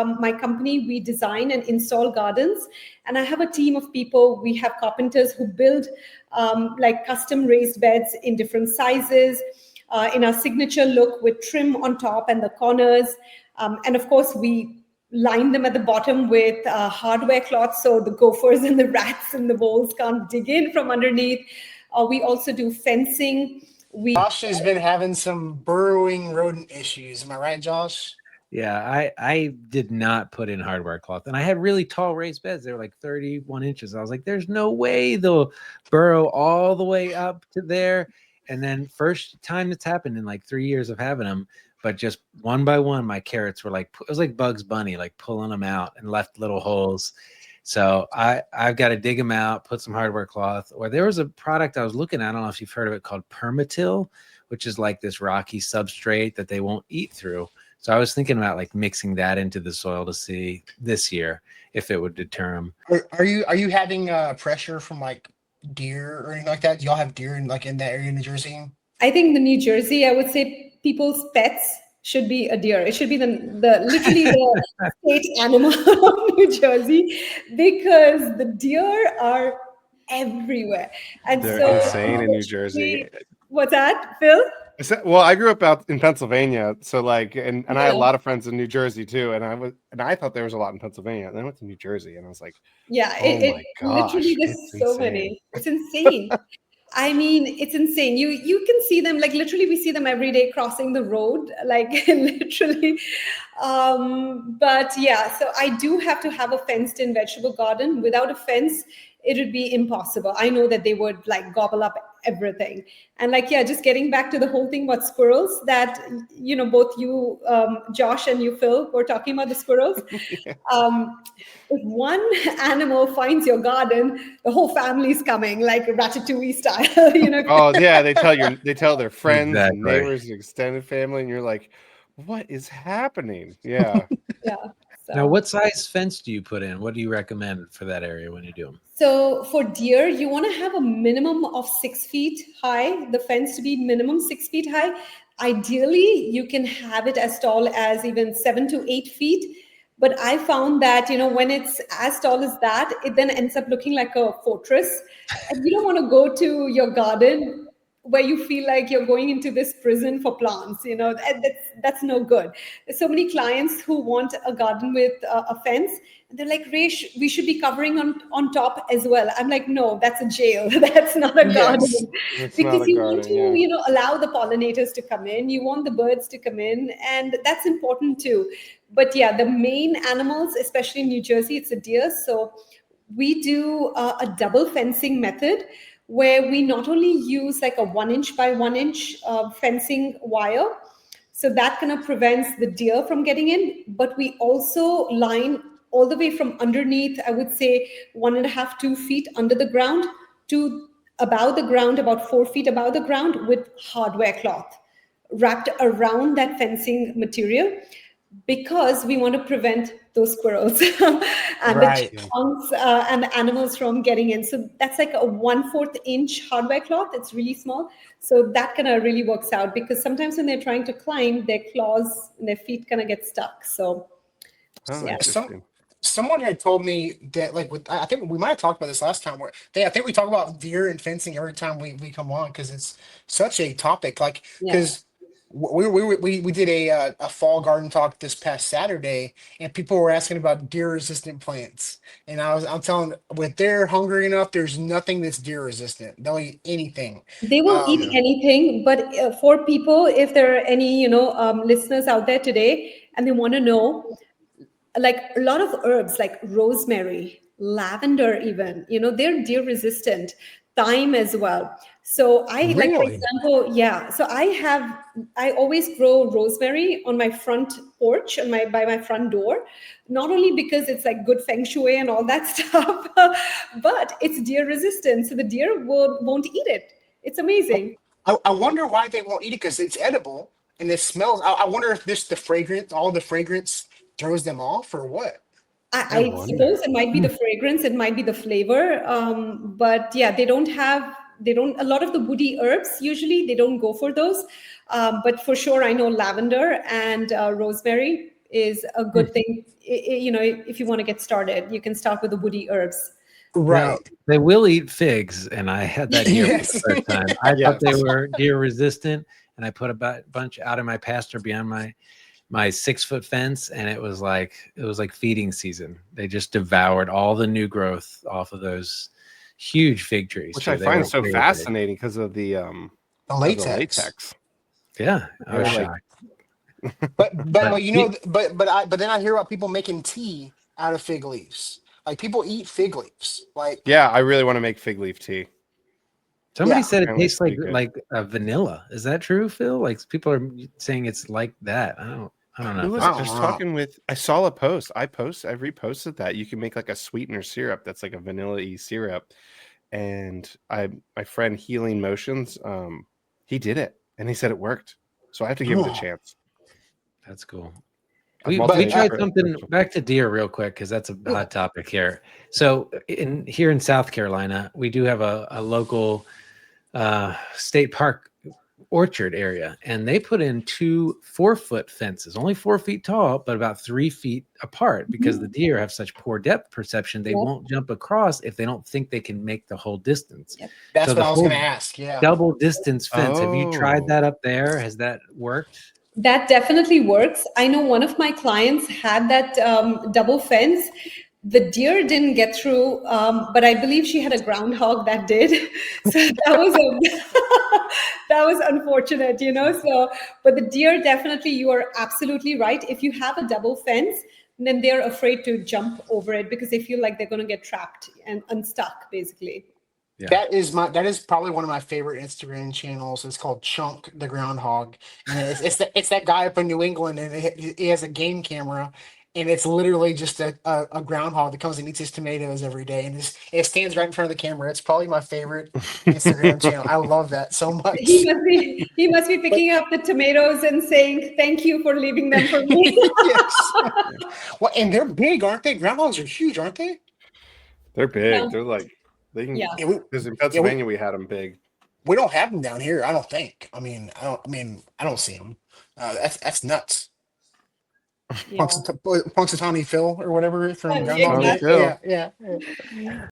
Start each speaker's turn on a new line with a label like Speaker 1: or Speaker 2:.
Speaker 1: my company, we design and install gardens. And I have a team of people. We have carpenters who build like custom raised beds in different sizes, in our signature look with trim on top and the corners. And of course, we line them at the bottom with hardware cloth so the gophers and the rats and the voles can't dig in from underneath. We also do fencing.
Speaker 2: Josh has been having some burrowing rodent issues. Am I right, Josh?
Speaker 3: Yeah, I did not put in hardware cloth, and I had really tall raised beds. They were like 31 inches. I was like, there's no way they'll burrow all the way up to there. And then first time it's happened in like 3 years of having them, but just one by one, my carrots were like, it was like Bugs Bunny, like pulling them out and left little holes. So I've got to dig them out, put some hardware cloth. Or there was a product I was looking at, I don't know if you've heard of it, called Permatil, which is like this rocky substrate that they won't eat through. So I was thinking about like mixing that into the soil to see this year if it would deter them.
Speaker 2: Are you having pressure from like deer or anything like that? Do y'all have deer in like in that area in New Jersey?
Speaker 1: I think the New Jersey, I would say people's pets should be a deer. It should be the literally the state animal of New Jersey, because the deer are everywhere. And
Speaker 4: they're insane in New Jersey.
Speaker 1: What's that, Phil?
Speaker 4: Well, I grew up out in Pennsylvania, so like, and I had a lot of friends in New Jersey too, and I thought there was a lot in Pennsylvania, and then I went to New Jersey, and I was like,
Speaker 1: yeah,
Speaker 4: my gosh,
Speaker 1: literally there's so many. It's insane. I mean, it's insane. You can see them, like literally we see them every day crossing the road, like literally. But yeah, so I do have to have a fenced in vegetable garden. Without a fence, it would be impossible. I know that they would like gobble up everything. And like, yeah, just getting back to the whole thing about squirrels that, you know, both you, Josh, and you, Phil, were talking about the squirrels. If one animal finds your garden, the whole family's coming, like Ratatouille style, you know.
Speaker 4: Oh yeah, they tell their friends and
Speaker 3: Exactly.
Speaker 4: neighbors and extended family, and you're like, what is happening? Yeah.
Speaker 1: Yeah. So.
Speaker 3: Now, what size fence do you put in? What do you recommend for that area when you do them?
Speaker 1: So for deer, you want to have a minimum of 6 feet high, the fence to be minimum 6 feet high. Ideally, you can have it as tall as even 7 to 8 feet. But I found that, you know, when it's as tall as that, it then ends up looking like a fortress. And you don't want to go to your garden where you feel like you're going into this prison for plants, you know, that's no good. There's so many clients who want a garden with a fence, and they're like, Resh, we should be covering on top as well. I'm like, no, that's a jail. That's not a garden. Because you want to, you know, allow the pollinators to come in. You want the birds to come in, and that's important too. But yeah, the main animals, especially in New Jersey, it's a deer. So we do a double fencing method, where we not only use like a 1 inch by 1 inch fencing wire, so that kind of prevents the deer from getting in, but we also line all the way from underneath, I would say 1.5, 2 feet under the ground to above the ground, about 4 feet above the ground, with hardware cloth wrapped around that fencing material, because we want to prevent those squirrels and the chipmunks and the animals from getting in. So that's like a 1/4 inch hardware cloth. It's really small. So that kind of really works out, because sometimes when they're trying to climb, their claws and their feet kind of get stuck. So
Speaker 2: yeah. Someone had told me that, like, I think we might have talked about this last time, where I think we talk about deer and fencing every time we come on, because it's such a topic. Like, because we did a fall garden talk this past Saturday, and people were asking about deer resistant plants, and I'm telling, if they're hungry enough, there's nothing that's deer resistant. They'll eat anything.
Speaker 1: They will eat anything. But for people, if there are any, you know, listeners out there today, and they want to know, like a lot of herbs like rosemary, lavender, even, you know, they're deer resistant. Thyme as well. So I like, for example, so I always grow rosemary on my front porch and by my front door, not only because it's like good feng shui and all that stuff, but it's deer resistant. So the deer won't eat it. It's amazing.
Speaker 2: I wonder why they won't eat it, because it's edible and it smells. I wonder if all the fragrance throws them off, or what?
Speaker 1: I suppose it might be the fragrance, it might be the flavor. But yeah, a lot of the woody herbs, usually they don't go for those. But for sure, I know lavender and rosemary, is a good thing. If you want to get started, you can start with the woody herbs.
Speaker 2: Right.
Speaker 3: Now, they will eat figs, and I had that deer for
Speaker 2: Yes.
Speaker 3: the first time. I
Speaker 4: Yes.
Speaker 3: thought they were deer resistant, and I put a bunch out in my pasture beyond my 6-foot fence, and it was like feeding season. They just devoured all the new growth off of those huge fig trees,
Speaker 4: Which I
Speaker 3: They
Speaker 4: find
Speaker 3: were-
Speaker 4: so
Speaker 3: they were big.
Speaker 4: fascinating because of the
Speaker 2: latex.
Speaker 3: Yeah, I was
Speaker 4: Yeah.
Speaker 3: shocked.
Speaker 2: But
Speaker 3: But
Speaker 2: but then I hear about people making tea out of fig leaves. Like people eat fig leaves. Like
Speaker 4: Yeah, I really want to make fig leaf tea.
Speaker 3: somebody
Speaker 2: Yeah.
Speaker 3: said it
Speaker 4: Apparently
Speaker 3: tastes
Speaker 4: it's pretty good.
Speaker 3: like vanilla. Is that true, Phil? Like people are saying it's like that. I don't know.
Speaker 4: Who was
Speaker 2: I
Speaker 4: it?
Speaker 2: don't
Speaker 4: Just
Speaker 2: know.
Speaker 4: talking with. I saw a post. I reposted that you can make like a sweetener syrup that's like a vanilla-y syrup. And my friend Healing Motions, he did it and he said it worked. So I have to give it a
Speaker 2: Oh.
Speaker 4: chance.
Speaker 3: That's cool.
Speaker 4: I've
Speaker 3: We tried
Speaker 4: multi-
Speaker 3: something back to deer real quick because that's a hot topic here. So here in South Carolina, we do have a local state park orchard area, and they put in 2 4-foot fences, only 4 feet tall, but about 3 feet apart because the deer have such poor depth perception. They won't jump across if they don't think they can make the whole distance.
Speaker 2: That's
Speaker 3: So
Speaker 2: what
Speaker 3: the
Speaker 2: I was
Speaker 3: whole
Speaker 2: gonna ask. Yeah.
Speaker 3: double distance fence. Have you tried
Speaker 4: Oh.
Speaker 3: that up there? Has that worked?
Speaker 1: That definitely works. I know one of my clients had that double fence. The deer didn't get through, but I believe she had a groundhog that did. So that was that was unfortunate, So, but the deer definitely, you are absolutely right. If you have a double fence, then they're afraid to jump over it because they feel like they're going to get trapped and unstuck, basically.
Speaker 3: Yeah.
Speaker 2: That is probably one of my favorite Instagram channels. It's called Chunk the Groundhog, and it's that guy up in New England, and he has a game camera, and it's literally just a groundhog that comes and eats his tomatoes every day, and it stands right in front of the camera. It's probably my favorite Instagram channel. I love that so much.
Speaker 1: He must be picking up the tomatoes and saying, "Thank you for leaving them for me."
Speaker 2: Yes. Well, and they're big, aren't they? Groundhogs are huge, aren't they?
Speaker 4: They're big.
Speaker 1: Yeah.
Speaker 4: They're like they can.
Speaker 1: Yeah.
Speaker 4: Because in Pennsylvania we had them big.
Speaker 2: We don't have them down here. I don't think. I don't see them. That's nuts.
Speaker 1: Yeah.
Speaker 2: Punxsutawney Phil or whatever from
Speaker 1: Yeah,
Speaker 2: Groundhog Day.
Speaker 1: exactly.
Speaker 2: Yeah.